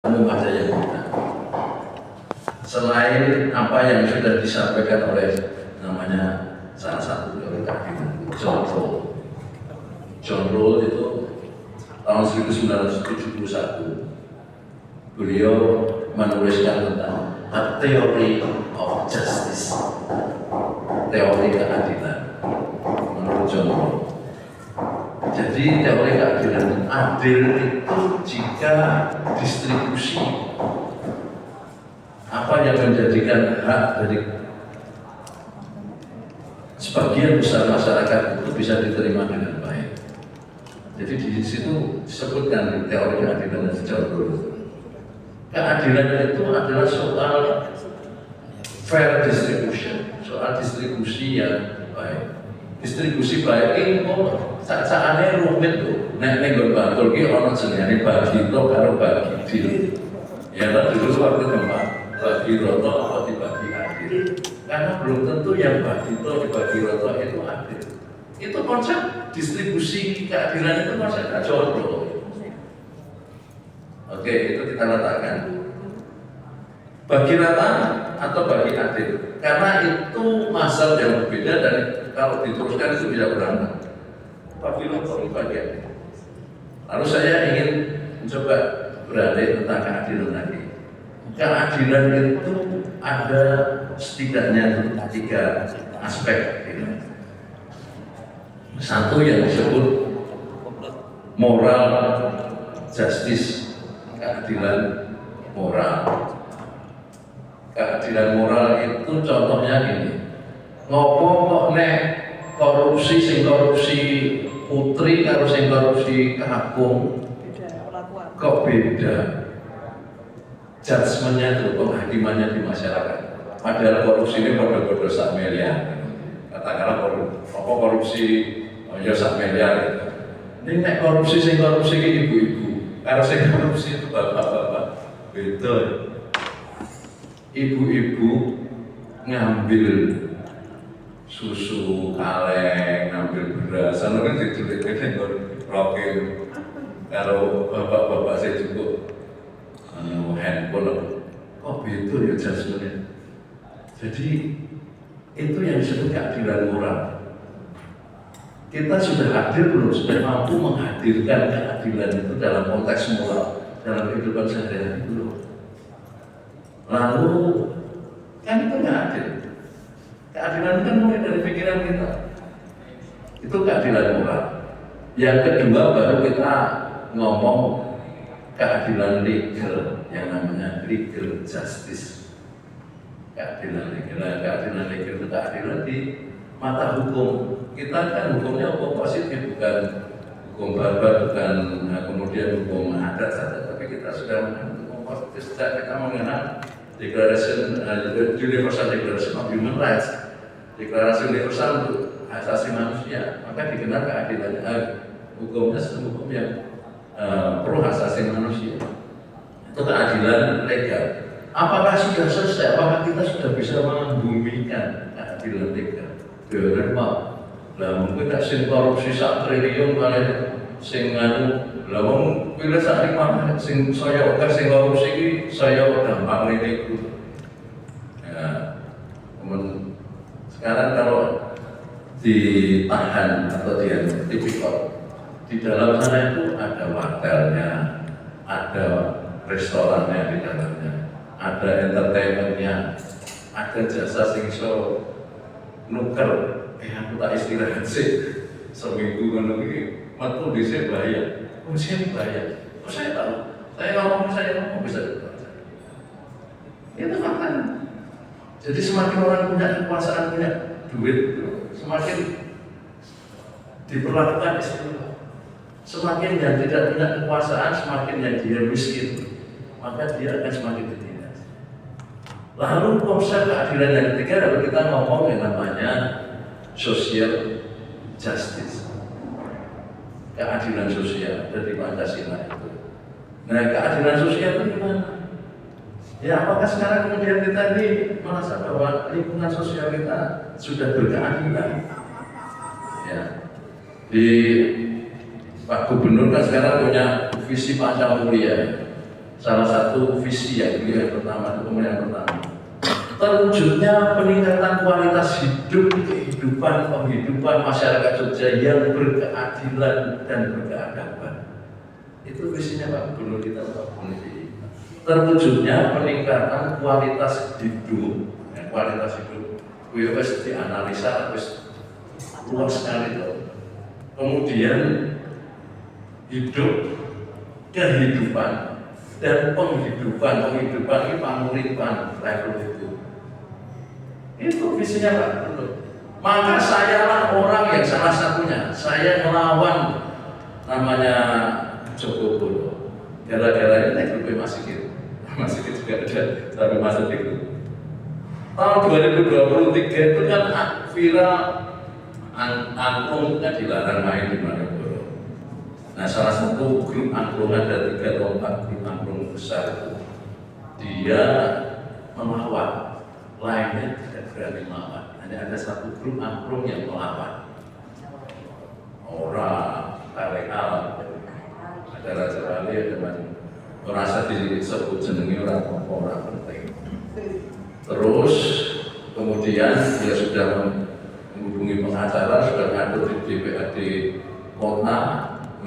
Membaca yang kita. Selain apa yang sudah disampaikan oleh namanya salah satu dari John Rawls itu tahun 1971 beliau menuliskan tentang a theory of justice, teori keadilan menurut John Rawls. Jadi teori keadilan adil itu jika distribusi apa yang menjadikan hak dari sebagian besar masyarakat itu bisa diterima dengan baik. Jadi di situ disebutkan teori keadilan dan John Rawls. Keadilan itu adalah soal fair distribution, soal distribusi yang baik. Distribusi baik ini saat-saatnya rumit tuh. Nek nggon bakul ki ana jenenge bagi to karo bagi dil. Ya kan dulu waktu tempat bagi roto atau dibagi adil. Karena belum tentu yang bagi to dibagi roto itu adil. Itu konsep distribusi keadilan itu konsep John Rawls. Oke, itu kita letakkan bagi rata atau bagi adil, karena itu masal yang berbeda dan kalau diteruskan itu bisa berantem. Bagi rata, bagi adil. Lalu saya ingin mencoba beralih tentang keadilan lagi. Keadilan itu ada setidaknya 3 aspek. Satu yang disebut moral justice, keadilan moral. Keadilan moral itu contohnya gini. Ngopo kok nek korupsi sing korupsi putri karo sing korupsi kakung kok beda judgementnya itu, penghakimannya di masyarakat. Padahal korupsi ini bodoh-bodoh sak miliar. Katakanlah korupsi ya sak miliar. Ini nek korupsi sing korupsi ibu-ibu, karo sing korupsi itu bapak-bapak beda. Ibu-ibu ngambil susu kaleng, ngambil beras, sana kan diculik-culik rokin. Kalau bapak-bapak saya cukup handphone, kok beda ya judgementnya. Jadi itu yang disebut keadilan moral. Kita sudah adil belum? Sudah mampu menghadirkan keadilan itu dalam konteks moral, dalam kehidupan sehari-hari belum? Lalu kan itu nggak adil. Keadilan kan mulai dari pikiran kita. Itu keadilan moral. Yang kedua baru kita ngomong keadilan legal, yang namanya legal justice. Keadilan legal, keadilan legal itu keadilan di mata hukum. Kita kan hukumnya hukum positif, bukan hukum barbar, bukan kemudian hukum adat saja, tapi kita sudah mengenal hukum positif sejak kita mengenal Universal Declaration of Human Rights, deklarasi universal untuk hak asasi manusia, maka dikenal keadilan hukumnya hukum yang pro hak asasi manusia. Itu keadilan legal. Apakah sudah selesai? Apakah kita sudah bisa membumikan keadilan legal? Dengan apa? Lah mungkin tak sing korupsi 1 triliun malah sing anu, lah wong pilih sak 5 sing saya oke sing korupsi iki saya gampang niku. Ya. Sekarang kalau ditahan atau tipikor di dalam sana itu ada hotelnya, ada restorannya di dalamnya, ada entertainmentnya, ada jasa sing iso nuker. Aku tak istirahat sih seminggu kan lagi, waktu di saya bayar, saya bayar. Oh saya tahu, saya ngomong bisa dibaca. Itu makanya. Jadi semakin orang punya kekuasaan, punya duit, semakin diperlakukan istimewa. Semakin yang tidak punya kekuasaan, semakin yang dia miskin, maka dia akan semakin ditindas. Lalu konsep keadilan yang ketiga, kalau kita ngomong yang namanya social justice, keadilan sosial dari Pancasila itu. Nah, keadilan sosial itu gimana? Ya, apakah sekarang kemudian kita ini merasa bahwa lingkungan sosial kita sudah berkeadilan? Ya, di Pak Gubernur kan sekarang punya visi Pancamulya. salah satu visi yang beliau yang pertama, dokumen yang pertama, terwujudnya peningkatan kualitas hidup, penghidupan masyarakat Jogja yang berkeadilan dan berkeadaban. Itu visinya Pak Gubernur kita, Pak Gubernur. Terwujudnya peningkatan kualitas hidup, kualitas hidup. Wes dianalisa, wes luas sekali tuh. Kemudian hidup, kehidupan, dan penghidupan ini penguripan level itu. Itu visinya Pak Gubernur. Maka sayalah orang yang salah satunya, saya melawan namanya Joko Bodo. Gara-gara ini naik grup masih juga ada sampai masuk itu. Tahun 2023 itu kan viral angklung kan dilarang main di Malioboro. Nah, salah satu grup angklung, ada 3 atau 4 grup angklung besar itu, dia melawan, lainnya tidak berani melawan. Hanya ada satu grup angklung yang melawan. Orang Tareal, ada Raja Wali, ada merasa disebut jenengi orang penting. Terus kemudian dia sudah menghubungi pengacara, sudah ngadu di DPRD kota,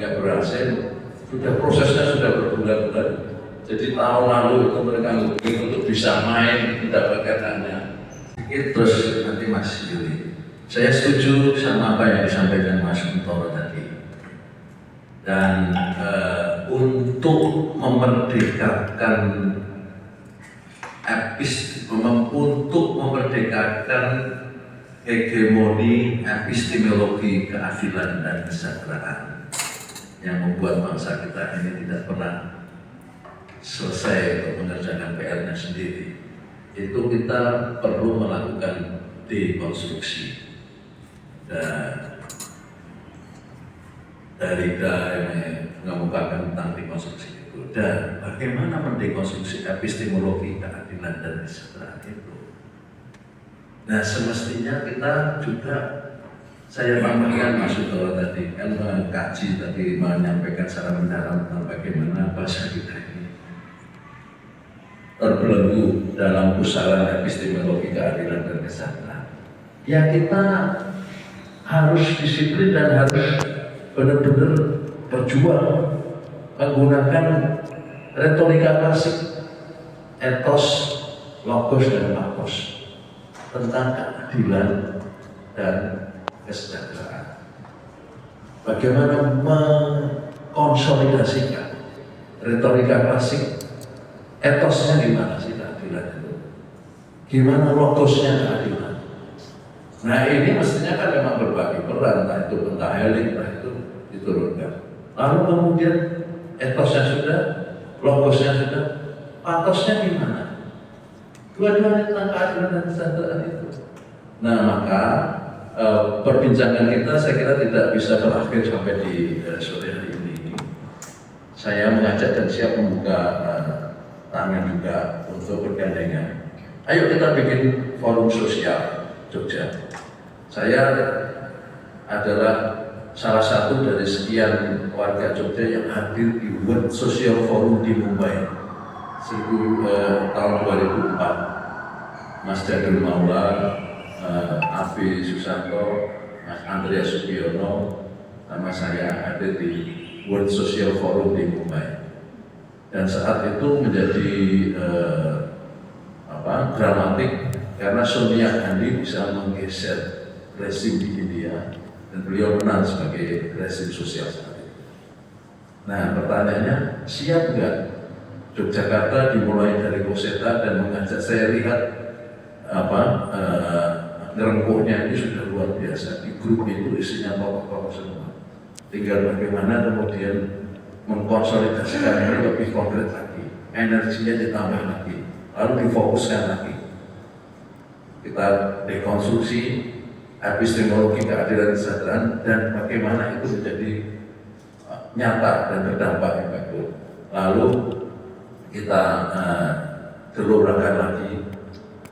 nggak berhasil. Prosesnya sudah berbulan-bulan. Jadi tahun lalu itu mereka menghubungi untuk bisa main, mendapatkan haknya. Terus nanti Mas Yuli, saya setuju sama apa yang disampaikan Mas Untoro tadi. Dan untuk memerdekakan hegemoni epistemologi keadilan dan kesejahteraan yang membuat bangsa kita ini tidak pernah selesai untuk mengerjakan PR-nya sendiri, itu kita perlu melakukan dekonstruksi. Dan Derrida yang mengemukakan tentang dekonstruksi itu, dan bagaimana mendekonstruksi epistemologi keadilan dan kesejahteraan itu. Nah, semestinya kita juga, saya tambahkan Mas Untoro tadi kan mengkaji tadi, menyampaikan secara mendalam tentang bagaimana bahasa kita ini terbelenggu dalam pusaran epistemologi keadilan dan kesejahteraan. Ya, kita harus disiplin dan harus benar-benar berjuang menggunakan retorika klasik, etos, logos, dan pathos tentang keadilan dan kesejahteraan. Bagaimana mengkonsolidasikan retorika klasik, etosnya gimana sih keadilan itu? Gimana logosnya keadilan? Nah, ini mestinya kan memang berbagi peran, entah itu pentahelik, entah itu diturunkan. Lalu kemudian etosnya sudah, logosnya sudah, pathosnya gimana? Dua-duanya tentang keadilan dan kesejahteraan itu. Nah, maka perbincangan kita saya kira tidak bisa berakhir sampai di sore hari ini. Saya mengajak dan siap membuka tangan juga untuk bergandengan. Ayo kita bikin forum sosial Jogja. Saya adalah salah satu dari sekian warga Jogja yang hadir di World Social Forum di Mumbai tahun 2004. Mas Jadul Maula, Afi Susanto, Mas Andreas Sugiono, sama saya hadir di World Social Forum di Mumbai. Dan saat itu menjadi dramatik karena Sonia Gandhi bisa menggeser rezim di India dan beliau menang sebagai rezim sosial saat itu. Nah, pertanyaannya, siap nggak Yogyakarta dimulai dari Koseta dan mengajak? Saya lihat ngerengkuhnya ini sudah luar biasa. Di grup itu isinya tokoh-tokoh semua. Tinggal bagaimana kemudian mengkonsolidasikan ini lebih konkret lagi, energinya ditambah lagi, lalu difokuskan lagi. Kita dekonstruksi epistemologi keadilan kesejahteraan dan bagaimana itu menjadi nyata dan berdampak yang bagus. Lalu kita gelurakan lagi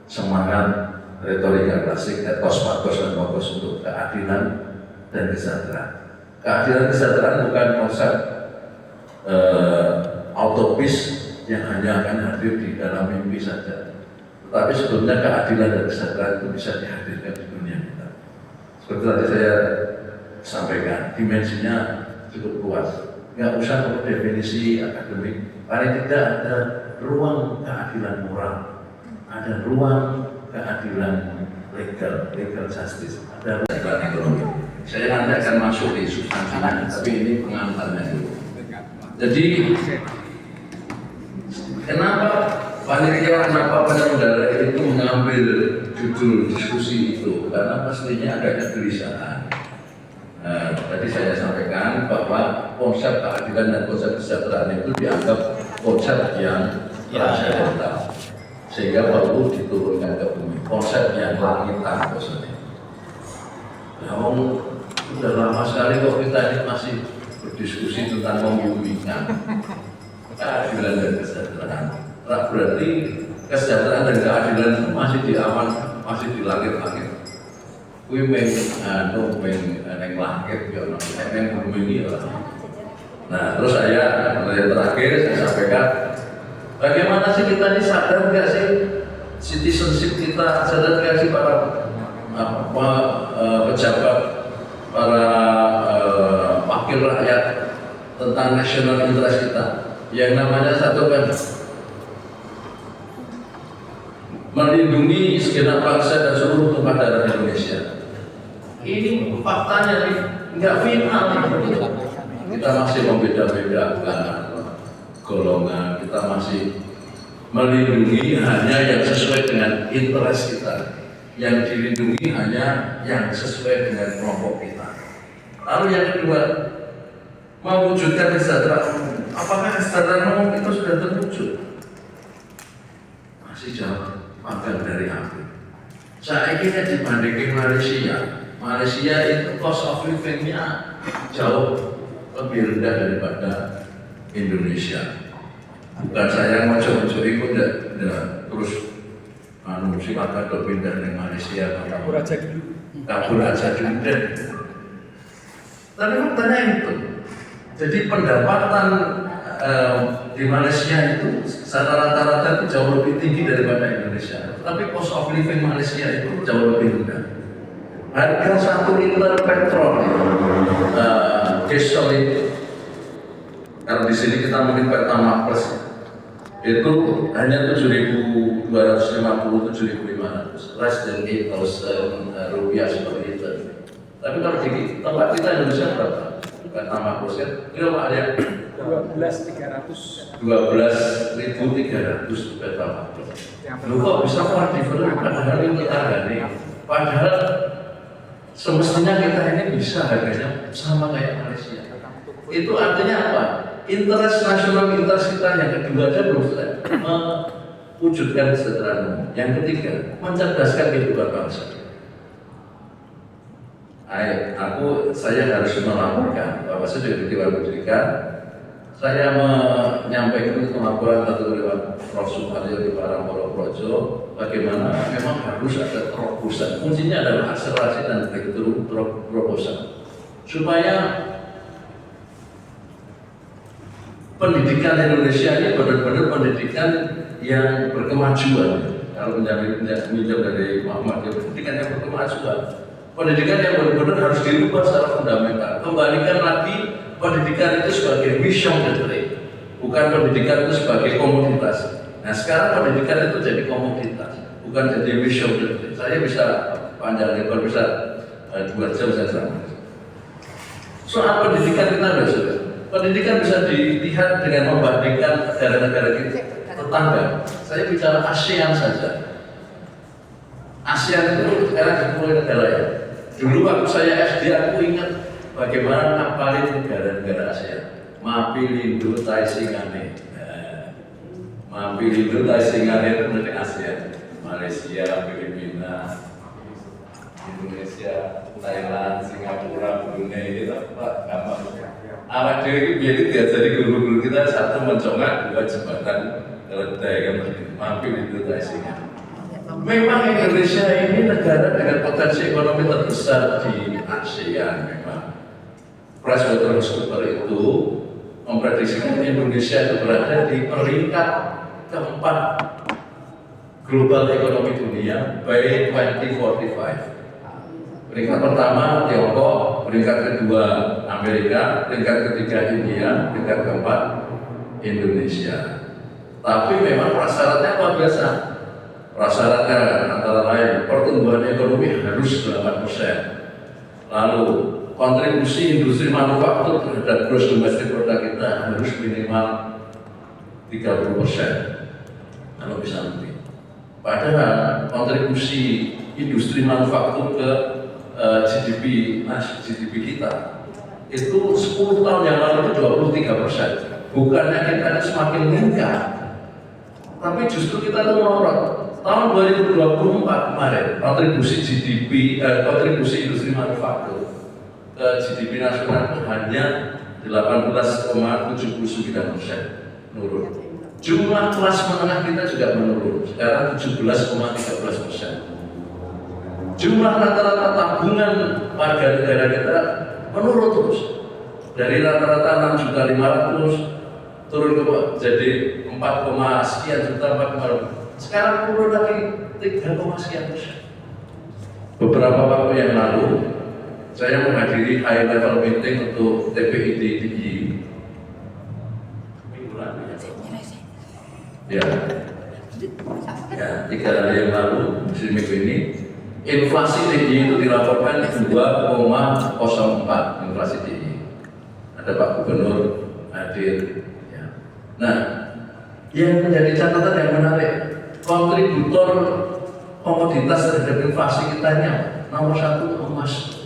semangat retorika klasik, etos, pathos, dan logos untuk keadilan dan kesejahteraan. Keadilan kesejahteraan bukan konsep utopis yang hanya akan hadir di dalam mimpi saja. Tetapi sebetulnya keadilan dan kesejahteraan itu bisa dihadirkan di dunia kita. Seperti tadi saya sampaikan, dimensinya cukup luas. Nggak usah pakai definisi akademik. Paling tidak ada ruang keadilan moral, ada ruang keadilan legal justice, ada keadilan ekonomi. Saya nanti akan masuk di substansinya, tapi ini pengantarnya dulu. Jadi, kenapa penyelenggara itu mengambil judul diskusi itu? Karena pastinya ada kegelisahan. Tadi saya sampaikan bahwa konsep keadilan dan konsep kesejahteraan itu dianggap konsep yang transcendental, sehingga perlu diturunkan ke bumi. Konsep yang langitan maksudnya. Namun sudah lama sekali kok kita ini masih berdiskusi tentang membumikan keadilan dan kesejahteraan. Berarti kesejahteraan dan keadilan itu masih di awan, masih di langit-langit. Kui meng neng langit, neng bumi lah. Nah, terus saya yang terakhir saya sampaikan, bagaimana sih kita ini sadar nggak sih citizenship kita, sadar nggak sih para pejabat, para wakil rakyat tentang national interest kita, yang namanya satu kan melindungi segenap bangsa dan seluruh tumpah darah Indonesia. Ini faktanya nih, nggak final. Kita masih membeda-bedakan golongan, kita masih melindungi hanya yang sesuai dengan interest kita, yang dilindungi hanya yang sesuai dengan kelompok kita. Lalu yang kedua, mewujudkan kesejahteraan. Apakah kesejahteraan umum itu sudah terwujud? Masih jauh panggang dari api. Saya kira dibandingkan Malaysia itu cost of living-nya jauh lebih rendah daripada Indonesia. Bukan saya mau coba-coba ikut terus silakan pindah dari Malaysia kabur aja dulu deh. Tapi faktanya itu. Jadi pendapatan di Malaysia itu secara rata-rata itu jauh lebih tinggi daripada Indonesia. Tapi cost of living Malaysia itu jauh lebih rendah. Harga 1 liter petrol gasoline, kalau di sini kita mungkin Pertamax Plus itu hanya 7.250, 7.500, less than 8.000 rupiah seperti itu. Tapi kalau di tempat kita Indonesia berapa? Pertamax Plus kan? Ini apa ya? 12.300. 12.300 Pertamax Plus. Lu kok bisa kuantifikasi padahal ini kita harganya? Padahal semestinya kita ini bisa harganya sama kayak Malaysia. Itu artinya apa? Interest nasional interest kita yang kedua aja belum selesai mewujudkan kesejahteraan umum. Yang ketiga, mencerdaskan kehidupan bangsa. Saya harus melaporkan bahwa saya juga di Dewan Pendidikan. Saya menyampaikan laporan satu lewat Prof. Suparjo di Parangpolo Projo, bagaimana memang harus ada terobosan. Kuncinya adalah akselerasi dan breakthrough proposal supaya pendidikan Indonesia ini benar-benar pendidikan yang berkemajuan. Kalau minjam dari Muhammad, pendidikan yang berkemajuan, pendidikan yang benar-benar harus dirubah secara fundamental. Kembalikan lagi pendidikan itu sebagai mission degree, bukan pendidikan itu sebagai komoditas. Nah sekarang pendidikan itu jadi komoditas, bukan jadi mission degree. Saya bisa panjang lebar, bisa 2 jam saya sama. Soal pendidikan kita besok. Pendidikan bisa dilihat dengan membandingkan negara-negara kita tetangga. Saya bicara ASEAN saja. ASEAN itu sekarang 10 negara ya. Dulu waktu saya SD aku ingat bagaimana ngapalin negara-negara ASEAN. Mapilindo, Tai Singane. Mapilindo, Tai Singane itu dari ASEAN. Malaysia, Filipina, Indonesia, Thailand, Singapura, Brunei itu apa gampang. Awak dewi biar itu diajari guru-guru kita satu mencongak, 2 jembatan keledai kan mampir itu Thailand. Memang Indonesia ini negara dengan potensi ekonomi terbesar di ASEAN memang. Pricewaterhouse itu memprediksikan Indonesia itu berada di peringkat keempat global ekonomi dunia by 2045. Peringkat pertama Tiongkok, peringkat kedua Amerika, peringkat ketiga India, peringkat keempat Indonesia. Tapi memang prasyaratnya luar biasa. Prasyaratnya antara lain pertumbuhan ekonomi harus 8%. Lalu kontribusi industri manufaktur terhadap gross domestic product kita harus minimal 30%. Kalau bisa lebih. Padahal kontribusi industri manufaktur ke GDP kita itu 10 tahun yang lalu itu 23%. Bukannya kita semakin meningkat, tapi justru kita tuh menurun. Tahun 2024 kemarin kontribusi kontribusi industri manufaktur ke GDP nasional itu hanya 18,79%, menurun. Jumlah kelas menengah kita juga menurun, sekarang 17,13%. Jumlah rata-rata tabungan warga negara kita menurun terus, dari rata-rata 6.500.000 turun ke jadi 4, sekian juta, 4, sekarang turun lagi 3, sekian persen. Beberapa waktu yang lalu saya menghadiri high level meeting untuk TPID DIY minggu lalu ya 3 hari yang lalu di minggu ini. Inflasi DIY itu dilaporkan 2,04 inflasi DIY. Ada Pak Gubernur hadir. Ya. Nah, yang menjadi catatan yang menarik, kontributor komoditas terhadap inflasi kita ini nomor 1 emas.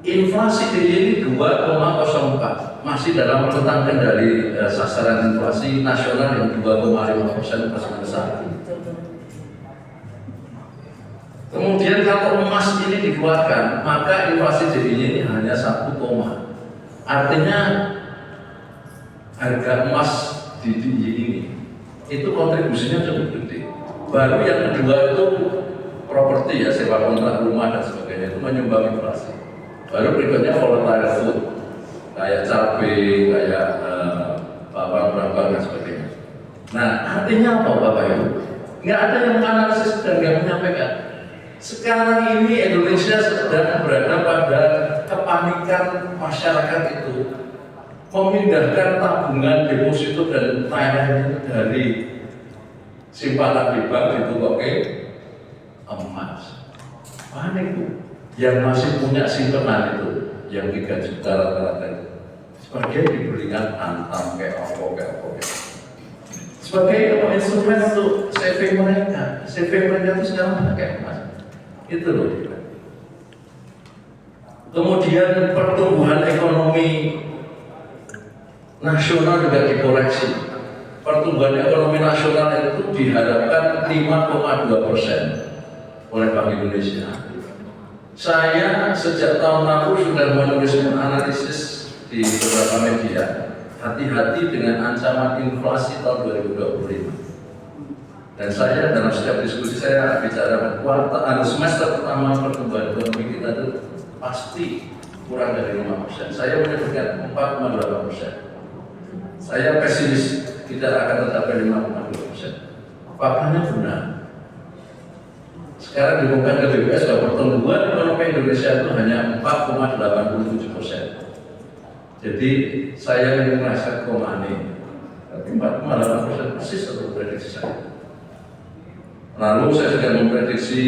Inflasi DIY ini 2,04, masih dalam rentang kendali sasaran inflasi nasional yang 2,5% plus minus 1. Kemudian kalau emas ini dikeluarkan, maka inflasi DIY ini hanya 1, artinya harga emas di DIY ini itu kontribusinya cukup gede. Baru yang kedua itu properti ya, sewa kontrak rumah dan sebagainya, itu menyumbang inflasi. Baru berikutnya volatile food, kayak cabai, kayak bawang dan sebagainya. Nah, artinya apa Bapak Ibu? Nggak ada yang menganalisis dan nggak menyampaikan. Sekarang ini Indonesia sedang berada pada kepanikan masyarakat itu memindahkan tabungan deposito dan lain-lain dari simpanan di bank itu ke emas. Panik Bu. Yang masih punya simpanan itu yang 3 juta rata-rata itu sebagai diberikan antam kayak apa. Sebagai instrumen untuk saving mereka itu sekarang pakai emas. Itu loh. Kemudian pertumbuhan ekonomi nasional juga dikoreksi. Pertumbuhan ekonomi nasional itu diharapkan 5,2% oleh Bank Indonesia. Saya sejak tahun lalu sudah menuliskan analisis di beberapa media. Hati-hati dengan ancaman inflasi tahun 2025. Dan saya dalam setiap diskusi saya bicara semester pertama pertumbuhan ekonomi kita itu pasti kurang dari 5%. Saya menyebutkan 4,8%. Saya pesimis tidak akan tercapai 5,2%. Faktanya benar. Sekarang diumumkan ke BPS bahwa pertumbuhan ekonomi Indonesia itu hanya 4,87%. Jadi saya ingin merasa komane, tapi 4,8% persis untuk prediksi saya. Lalu saya sudah memprediksi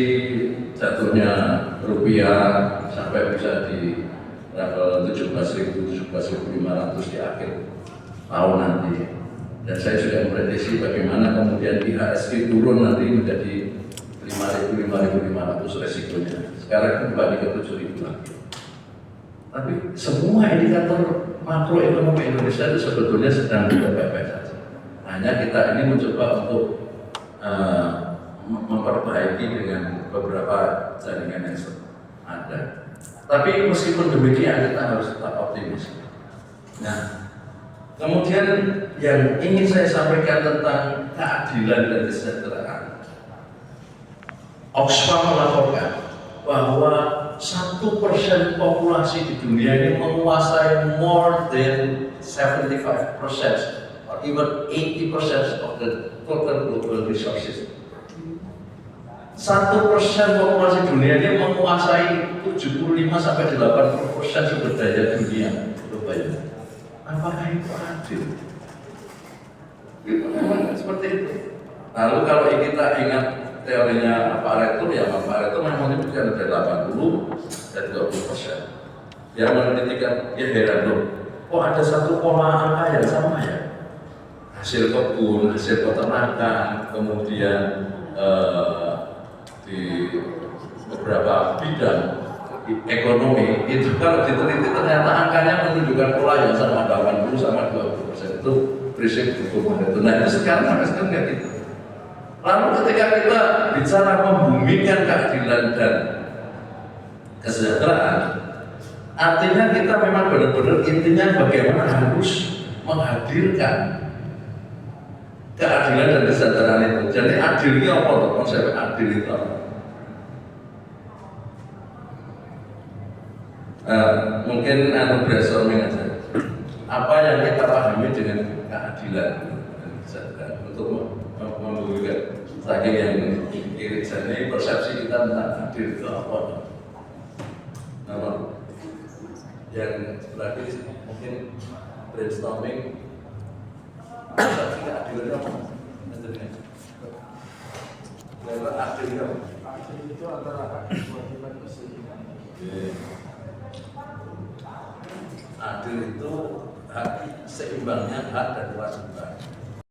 jatuhnya rupiah sampai bisa di level 17.500 di akhir tahun nanti. Dan saya sudah memprediksi bagaimana kemudian IHSG turun nanti menjadi 5.500 resikonya. Sekarang kembali ke 7.000 lagi. Tapi semua indikator makroekonomi Indonesia itu sebetulnya sedang baik-baik saja. Hanya kita ini mencoba untuk memperbaiki dengan beberapa jaringan yang ada. Tapi meskipun demikian kita harus tetap optimis. Nah, kemudian yang ingin saya sampaikan tentang keadilan dan kesejahteraan. Oxfam melaporkan bahwa 1% populasi di dunia ini menguasai more than 75% or even 80% of the total global resources. 1% populasi dunia ini menguasai 75-80% sumber daya dunia. Coba ya, apakah itu adil? Itu memang seperti itu. Lalu kalau kita ingat teorinya Pareto, ya Pareto memang itu kan ada 80 dan 20%. Yang menelitikan, ya heran loh, kok ada satu pola angka yang sama ya? Hasil kebun, hasil peternakan, kemudian di beberapa bidang ekonomi itu kalau diteliti ternyata angkanya menunjukkan pola yang sama 80 sama 20%. Itu prinsip hukum Pareto. Nah itu sekarang sampai sekarang nggak gitu. Lalu ketika kita bicara membumikan keadilan dan kesejahteraan, artinya kita memang benar-benar intinya bagaimana harus menghadirkan keadilan dan kesejahteraan itu. Jadi adilnya apa tuh? Konsep adil itu apa? Mungkin brainstorming aja. Apa yang kita pahami dengan keadilan dan kesejahteraan untuk membumikan saking yang kiri jadi persepsi kita tentang adil itu apa? Nama yang berarti mungkin brainstorming persepsi keadilan apa? Adil itu apa? Adil itu antara hak dan kewajiban keseimbangan. Adil itu hak seimbangnya hak dan kewajiban.